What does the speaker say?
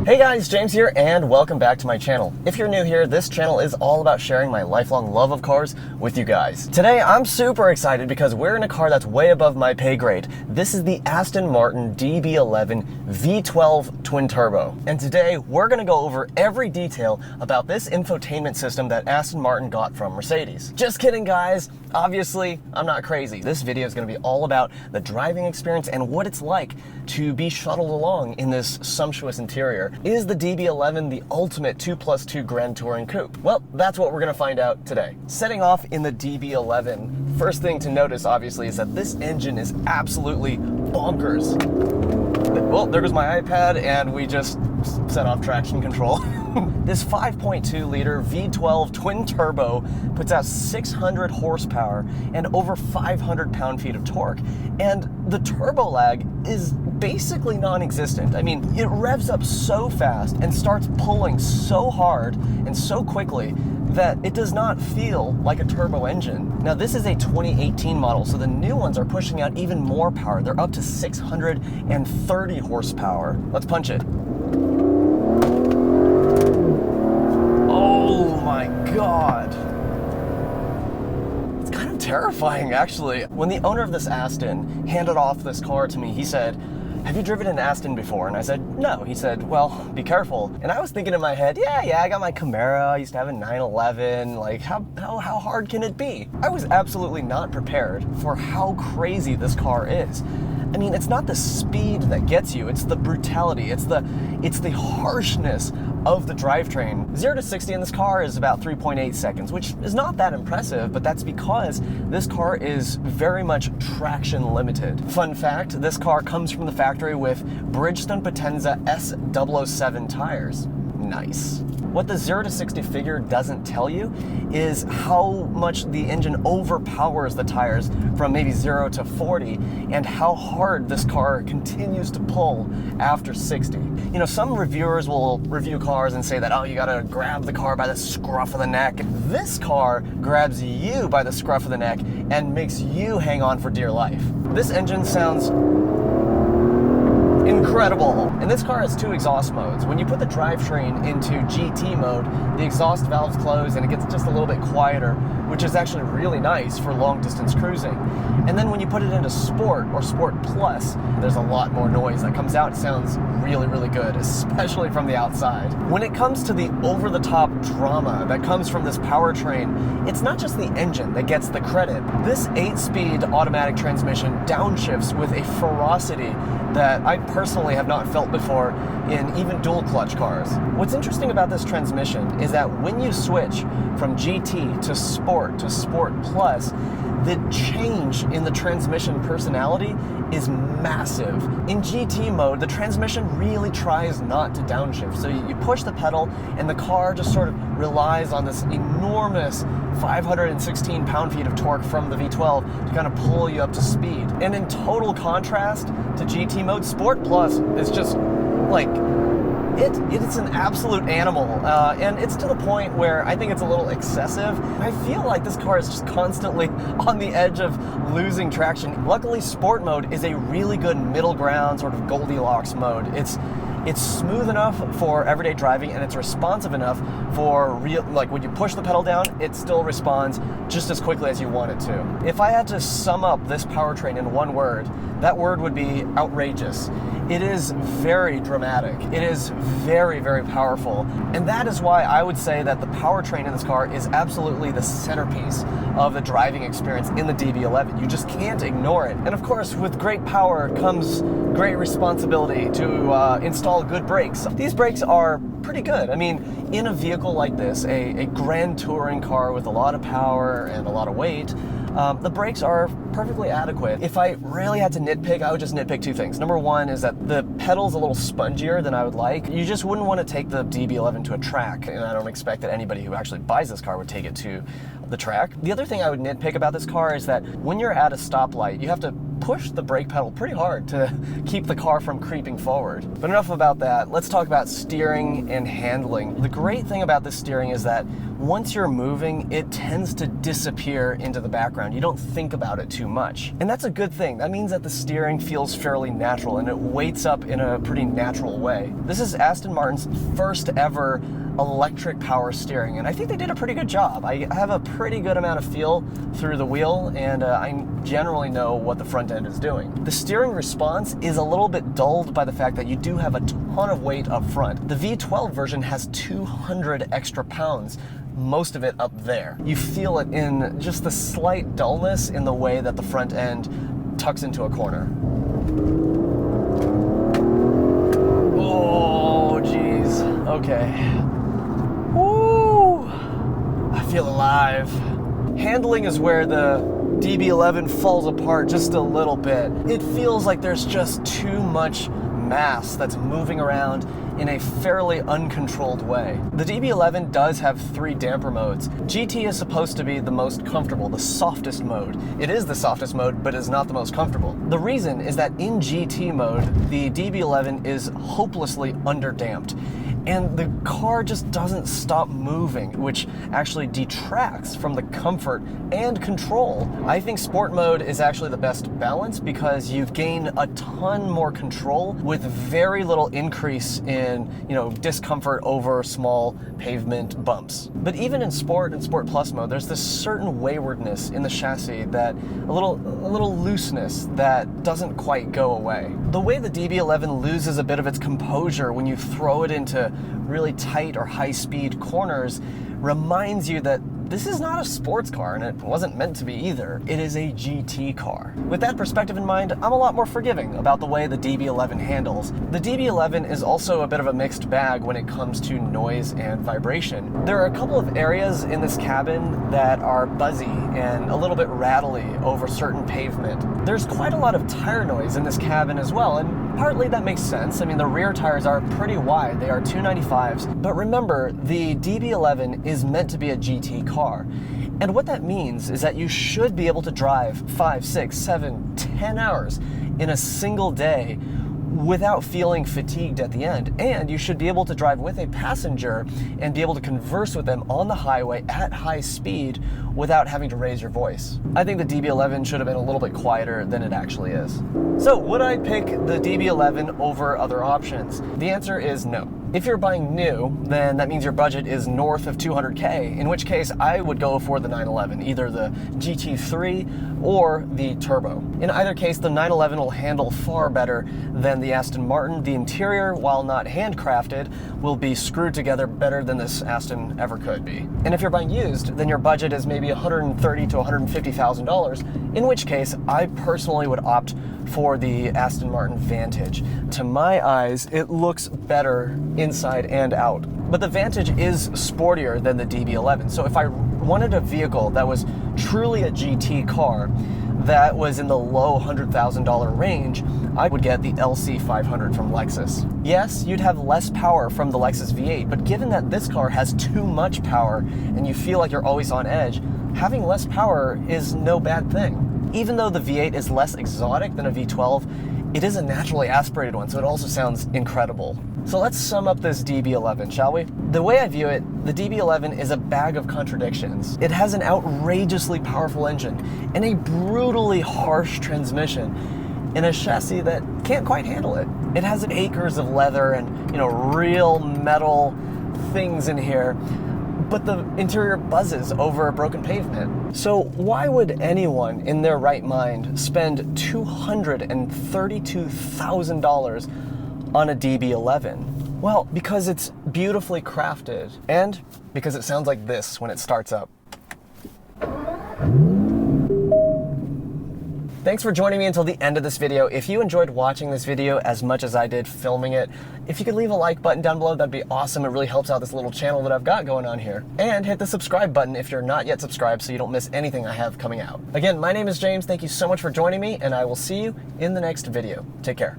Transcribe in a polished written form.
Hey guys, James here, and welcome back to my channel. If you're new here, this channel is all about sharing my lifelong love of cars with you guys. Today, I'm super excited because we're in a car that's way above my pay grade. This is the Aston Martin DB11 V12 twin turbo. And today, we're gonna go over every detail about this infotainment system that Aston Martin got from Mercedes. Just kidding, guys. Obviously, I'm not crazy. This video is gonna be all about the driving experience and what it's like to be shuttled along in this sumptuous interior. Is the DB11 the ultimate 2+2 Grand Touring coupe? Well, that's what we're gonna find out today. Setting off in the DB11, first thing to notice, obviously, is that this engine is absolutely bonkers. Well, there goes my iPad, and we just set off traction control. This 5.2-liter V12 twin turbo puts out 600 horsepower and over 500 pound-feet of torque. And the turbo lag is basically non-existent. I mean, it revs up so fast and starts pulling so hard and so quickly that it does not feel like a turbo engine. Now, this is a 2018 model, so the new ones are pushing out even more power. They're up to 630 horsepower. Let's punch it. Oh my God. It's kind of terrifying, actually. When the owner of this Aston handed off this car to me, he said, "Have you driven an Aston before?" And I said, "No." He said, "Well, be careful." And I was thinking in my head, yeah, I got my Camaro. I used to have a 911. Like, how hard can it be? I was absolutely not prepared for how crazy this car is. I mean, it's not the speed that gets you, it's the brutality, it's the harshness of the drivetrain. 0 to 60 in this car is about 3.8 seconds, which is not that impressive, but that's because this car is very much traction limited. Fun fact, this car comes from the factory with Bridgestone Potenza S007 tires. Nice. What the 0 to 60 figure doesn't tell you is how much the engine overpowers the tires from maybe 0 to 40 and how hard this car continues to pull after 60. You know, some reviewers will review cars and say that, oh, you gotta grab the car by the scruff of the neck. This car grabs you by the scruff of the neck and makes you hang on for dear life. This engine sounds incredible. And this car has two exhaust modes. When you put the drivetrain into GT mode, the exhaust valves close and it gets just a little bit quieter, which is actually really nice for long distance cruising. And then when you put it into Sport or Sport Plus, there's a lot more noise that comes out. It sounds really, really good, especially from the outside. When it comes to the over-the-top drama that comes from this powertrain, it's not just the engine that gets the credit. This 8-speed automatic transmission downshifts with a ferocity that I personally have not felt before in even dual clutch cars. What's interesting about this transmission is that when you switch from GT to Sport Plus, the change in the transmission personality is massive. In GT mode, the transmission really tries not to downshift. So you push the pedal and the car just sort of relies on this enormous 516 pound-feet of torque from the V12 to kind of pull you up to speed. And in total contrast to GT mode, Sport Plus is just like, it's an absolute animal, and it's to the point where I think it's a little excessive. I feel like this car is just constantly on the edge of losing traction. Luckily, Sport mode is a really good middle ground, sort of Goldilocks mode. It's smooth enough for everyday driving, and it's responsive enough for real, like when you push the pedal down, it still responds just as quickly as you want it to. If I had to sum up this powertrain in one word, that word would be outrageous. It is very dramatic. It is very, very powerful. And that is why I would say that the powertrain in this car is absolutely the centerpiece of the driving experience in the DB11. You just can't ignore it. And of course, with great power comes great responsibility to install good brakes. These brakes are pretty good. I mean, in a vehicle like this, a grand touring car with a lot of power and a lot of weight, the brakes are perfectly adequate. If I really had to nitpick, I would just nitpick two things. Number one is that the pedal's a little spongier than I would like. You just wouldn't want to take the DB11 to a track, and I don't expect that anybody who actually buys this car would take it to the track. The other thing I would nitpick about this car is that when you're at a stoplight, you have to push the brake pedal pretty hard to keep the car from creeping forward. But enough about that. Let's talk about steering and handling. The great thing about this steering is that once you're moving, it tends to disappear into the background. You don't think about it too much. And that's a good thing. That means that the steering feels fairly natural and it weights up in a pretty natural way. This is Aston Martin's first ever electric power steering, and I think they did a pretty good job. I have a pretty good amount of feel through the wheel, and I generally know what the front end is doing. The steering response is a little bit dulled by the fact that you do have a ton of weight up front. The V12 version has 200 extra pounds, most of it up there. You feel it in just the slight dullness in the way that the front end tucks into a corner. Oh, geez. Okay. Woo! I feel alive. Handling is where the DB11 falls apart just a little bit. It feels like there's just too much mass that's moving around in a fairly uncontrolled way. The DB11 does have 3 damper modes. GT is supposed to be the most comfortable, the softest mode. It is the softest mode, but it's not the most comfortable. The reason is that in GT mode, the DB11 is hopelessly underdamped, and the car just doesn't stop moving, which actually detracts from the comfort and control. I think sport mode is actually the best balance because you gain a ton more control with very little increase in, discomfort over small pavement bumps. But even in sport and sport plus mode, there's this certain waywardness in the chassis, that a little looseness that doesn't quite go away. The way the DB11 loses a bit of its composure when you throw it into really tight or high-speed corners reminds you that this is not a sports car, and it wasn't meant to be either. It is a GT car. With that perspective in mind, I'm a lot more forgiving about the way the DB11 handles. The DB11 is also a bit of a mixed bag when it comes to noise and vibration. There are a couple of areas in this cabin that are buzzy and a little bit rattly over certain pavement. There's quite a lot of tire noise in this cabin as well, and partly that makes sense. I mean, the rear tires are pretty wide. They are 295s. But remember, the DB11 is meant to be a GT car. And what that means is that you should be able to drive 5, 6, 7, 10 hours in a single day without feeling fatigued at the end. And you should be able to drive with a passenger and be able to converse with them on the highway at high speed without having to raise your voice. I think the DB11 should have been a little bit quieter than it actually is. So would I pick the DB11 over other options? The answer is no. If you're buying new, then that means your budget is north of 200K, in which case I would go for the 911, either the GT3 or the Turbo. In either case, the 911 will handle far better than the Aston Martin. The interior, while not handcrafted, will be screwed together better than this Aston ever could be. And if you're buying used, then your budget is maybe $130,000 to $150,000, in which case I personally would opt for the Aston Martin Vantage. To my eyes, it looks better inside and out. But the Vantage is sportier than the DB11, so if I wanted a vehicle that was truly a GT car that was in the low $100,000 range, I would get the LC500 from Lexus. Yes, you'd have less power from the Lexus V8, but given that this car has too much power and you feel like you're always on edge, having less power is no bad thing. Even though the V8 is less exotic than a V12, it is a naturally aspirated one, so it also sounds incredible. So let's sum up this DB11, shall we? The way I view it, the DB11 is a bag of contradictions. It has an outrageously powerful engine and a brutally harsh transmission in a chassis that can't quite handle it. It has acres of leather and, real metal things in here, but the interior buzzes over a broken pavement. So why would anyone in their right mind spend $232,000 on a DB11? Well, because it's beautifully crafted and because it sounds like this when it starts up. Thanks for joining me until the end of this video. If you enjoyed watching this video as much as I did filming it, if you could leave a like button down below, that'd be awesome. It really helps out this little channel that I've got going on here. And hit the subscribe button if you're not yet subscribed so you don't miss anything I have coming out. Again, my name is James. Thank you so much for joining me, and I will see you in the next video. Take care.